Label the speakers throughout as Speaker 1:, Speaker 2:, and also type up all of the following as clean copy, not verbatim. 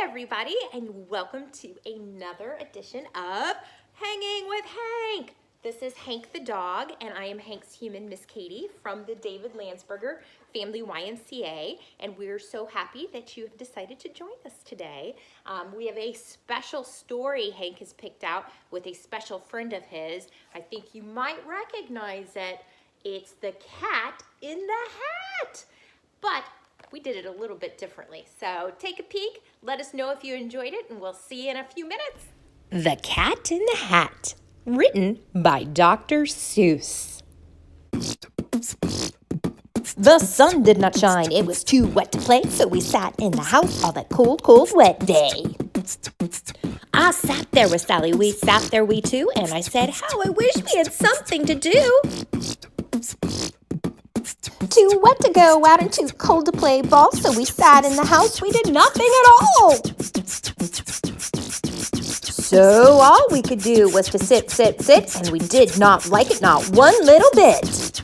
Speaker 1: everybody, and welcome to another edition of Hanging with Hank. This is Hank the dog, and I am Hank's human, Miss Katie, from the David Landsberger Family YMCA, and we're so happy that you have decided to join us today. We have a special story Hank has picked out with a special friend of his. I think you might recognize it. It's the cat in the hat. But we did it a little bit differently. So take a peek, let us know if you enjoyed it, and we'll see you in a few minutes.
Speaker 2: The Cat in the Hat, written by Dr. Seuss. The sun did not shine, it was too wet to play, so we sat in the house all that cold, cold, wet day. I sat there with Sally, we sat there we two, and I said, how I wish we had something to do. Too wet to go out and too cold to play ball, so we sat in the house, we did nothing at all. So all we could do was to sit, and we did not like it, not one little bit.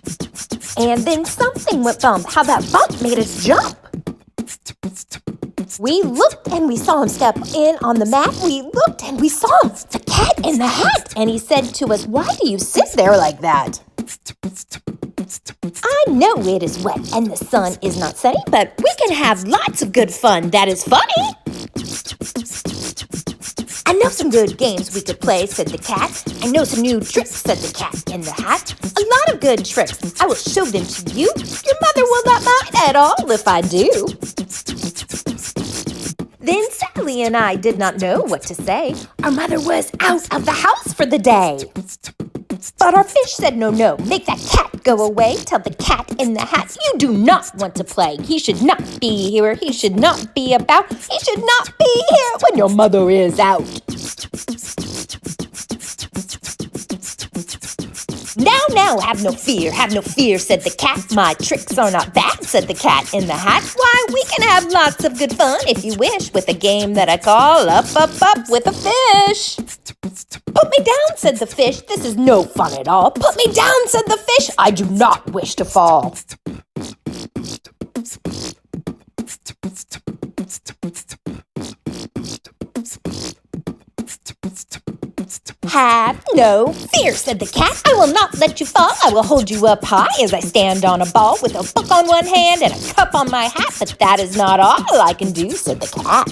Speaker 2: And then something went bump. How that bump made us jump. We looked and we saw him step in on the mat. We looked and we saw him, the cat in the hat. And he said to us, why do you sit there like that? I know it is wet and the sun is not sunny, but we can have lots of good fun that is funny. I know some good games we could play, said the cat. I know some new tricks, said the cat in the hat. A lot of good tricks. I will show them to you. Your mother will not mind at all if I do. Then Sally and I did not know what to say. Our mother was out of the house for the day. But our fish said, no, make that cat go away. Tell the cat in the hat you do not want to play. He should not be here. He should not be about. He should not be here when your mother is out. Now, have no fear, said the cat. My tricks are not bad, said the cat in the hat. Why, we can have lots of good fun, if you wish, with a game that I call Up with a Fish. Put me down, said the fish. This is no fun at all. Put me down, said the fish. I do not wish to fall. Have no fear, said the cat. I will not let you fall. I will hold you up high as I stand on a ball with a book on one hand and a cup on my hat. But that is not all I can do, said the cat.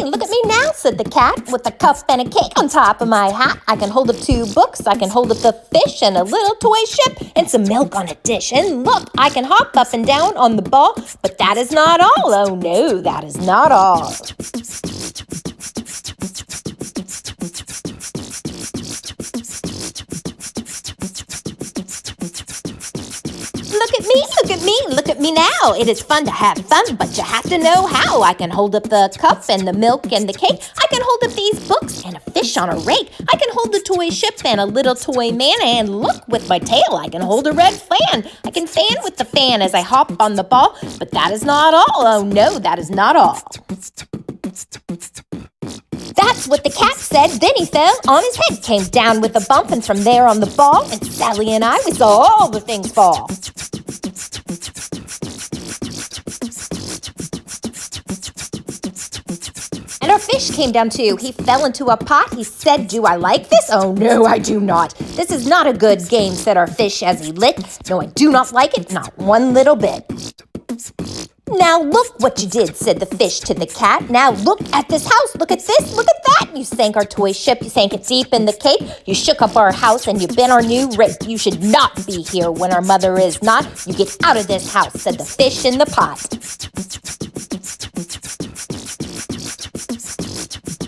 Speaker 2: Look at me now, said the cat, with a cup and a cake on top of my hat. I can hold up 2 books, I can hold up the fish and a little toy ship and some milk on a dish. And look, I can hop up and down on the ball, but that is not all. Oh no, that is not all. Look at me now. It is fun to have fun, but you have to know how. I can hold up the cup and the milk and the cake. I can hold up these books and a fish on a rake. I can hold the toy ship and a little toy man. And look, with my tail, I can hold a red fan. I can fan with the fan as I hop on the ball, but that is not all. Oh no, that is not all. That's what the cat said. Then he fell on his head, came down with a bump, and from there on the ball, and Sally and I, we saw all the things fall. And our fish came down too. He fell into a pot. He said, do I like this? Oh no, I do not. This is not a good game, said our fish as he lit. No, I do not like it, not one little bit. Now look what you did, said the fish to the cat. Now look at this house, look at this, look at that. You sank our toy ship, you sank it deep in the cape. You shook up our house and you bent our new rake. You should not be here when our mother is not. You get out of this house, said the fish in the pot.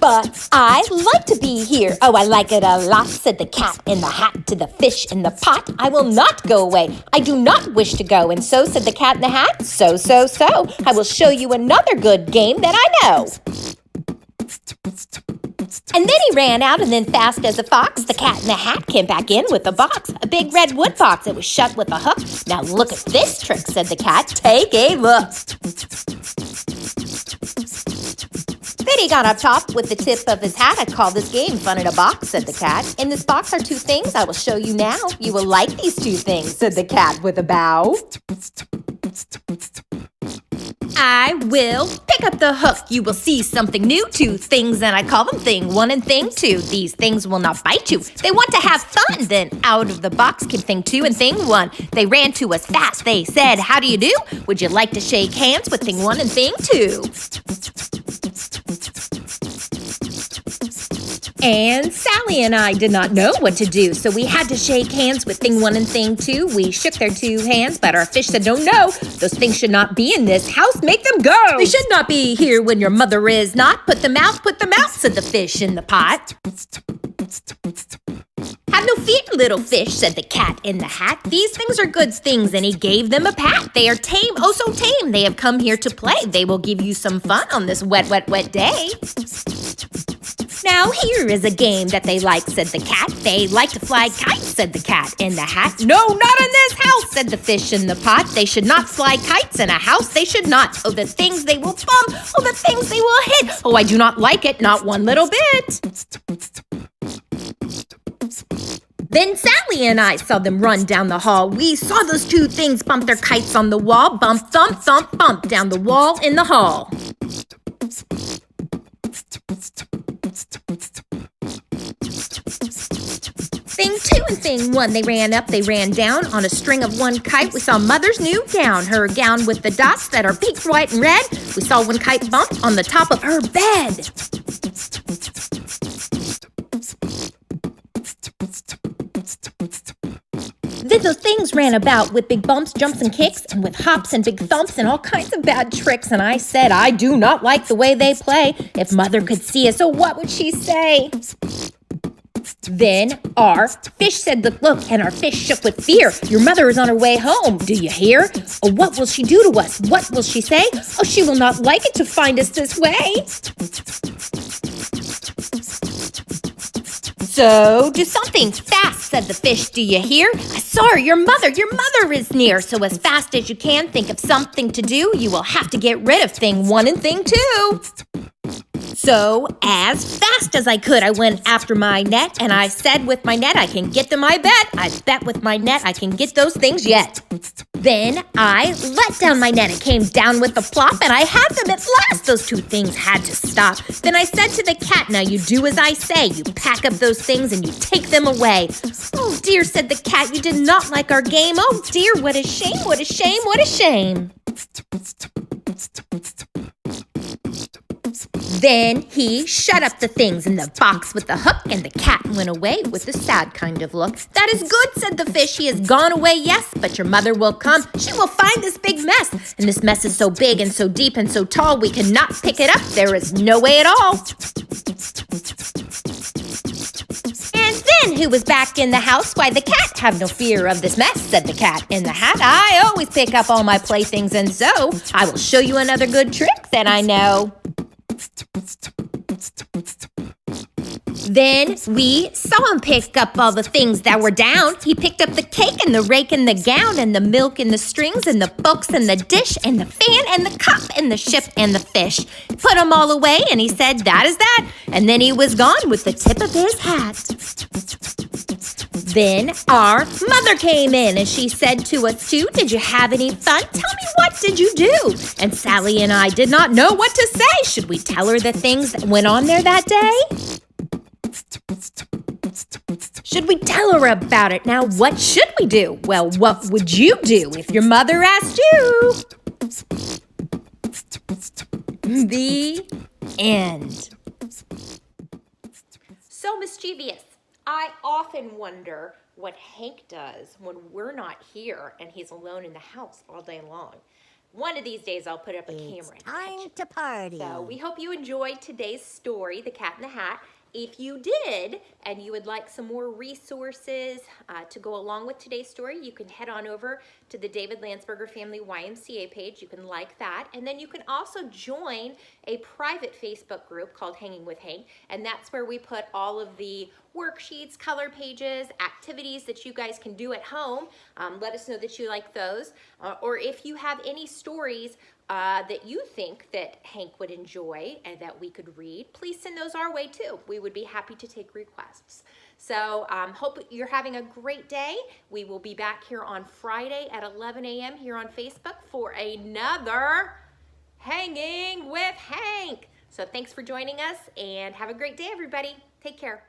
Speaker 2: But I like to be here. Oh, I like it a lot, said the cat in the hat to the fish in the pot. I will not go away. I do not wish to go. And so, said the cat in the hat, so. I will show you another good game that I know. And then he ran out, and then fast as a fox, the cat in the hat came back in with a box, a big red wood box. It was shut with a hook. Now look at this trick, said the cat. Take a look. Then he got up top with the tip of his hat. I call this game fun in a box, said the cat. In this box are two things I will show you now. You will like these two things, said the cat with a bow. I will pick up the hook. You will see something new. Two things, and I call them thing one and thing two. These things will not bite you. They want to have fun. Then out of the box came thing two and thing one. They ran to us fast. They said, how do you do? Would you like to shake hands with thing one and thing two? And Sally and I did not know what to do, so we had to shake hands with thing one and thing two. We shook their two hands, but our fish said, no, those things should not be in this house. Make them go. They should not be here when your mother is not. Put them out, said the fish in the pot. Have no fear, little fish, said the cat in the hat. These things are good things, and he gave them a pat. They are tame, oh so tame. They have come here to play. They will give you some fun on this wet, wet, wet day. Now here is a game that they like, said the cat. They like to fly kites, said the cat in the hat. No, not in this house, said the fish in the pot. They should not fly kites in a house, they should not. Oh, the things they will bump, oh, the things they will hit. Oh, I do not like it, not one little bit. Then Sally and I saw them run down the hall. We saw those two things bump their kites on the wall. Bump, thump, thump, bump down the wall in the hall. Thing two and thing one, they ran up, they ran down on a string of one kite. We saw mother's new gown, her gown with the dots that are pink, white, and red. We saw one kite bump on the top of her bed. Then those things ran about with big bumps, jumps, and kicks, and with hops and big thumps and all kinds of bad tricks. And I said, I do not like the way they play. If mother could see us, oh, what would she say? Then our fish said, look, and our fish shook with fear. Your mother is on her way home. Do you hear? Oh, what will she do to us? What will she say? Oh, she will not like it to find us this way. So do something fast, said the fish. Do you hear? I saw her, your mother is near. So as fast as you can, think of something to do. You will have to get rid of thing one and thing two. So as fast as I could, I went after my net, and I said with my net, I can get them, I bet. I bet with my net, I can get those things yet. Then I let down my net. It came down with a plop, and I had them at last. Those two things had to stop. Then I said to the cat, now you do as I say. You pack up those things and you take them away. Oh dear, said the cat, you did not like our game. Oh dear, what a shame, what a shame, what a shame. Then he shut up the things in the box with the hook, and the cat went away with a sad kind of look. That is good, said the fish. He has gone away, yes, but your mother will come. She will find this big mess, and this mess is so big and so deep and so tall we cannot pick it up. There is no way at all. And then who was back in the house? Why, the cat. Have no fear of this mess, said the cat in the hat. I always pick up all my playthings, and so I will show you another good trick that I know. Then we saw him pick up all the things that were down. He picked up the cake and the rake and the gown and the milk and the strings and the books and the dish and the fan and the cup and the ship and the fish. Put them all away, and he said, that is that. And then he was gone with the tip of his hat. Then our mother came in, and she said to us too, did you have any fun? Tell me, what did you do? And Sally and I did not know what to say. Should we tell her the things that went on there that day? Should we tell her about it? Now, what should we do? Well, what would you do if your mother asked you? The end.
Speaker 1: So mischievous. I often wonder what Hank does when we're not here and he's alone in the house all day long. One of these days I'll put up a camera.
Speaker 3: Time to party.
Speaker 1: So we hope you enjoyed today's story, The Cat in the Hat. If you did, and you would like some more resources to go along with today's story, you can head on over to the David Landsberger Family YMCA page. You can like that. And then you can also join a private Facebook group called Hanging with Hank. And that's where we put all of the worksheets, color pages, activities that you guys can do at home. Let us know that you like those. Or if you have any stories that you think that Hank would enjoy and that we could read, please send those our way too. We would be happy to take requests. So hope you're having a great day. We will be back here on Friday at 11 a.m. here on Facebook for another Hanging with Hank. So thanks for joining us and have a great day, everybody. Take care.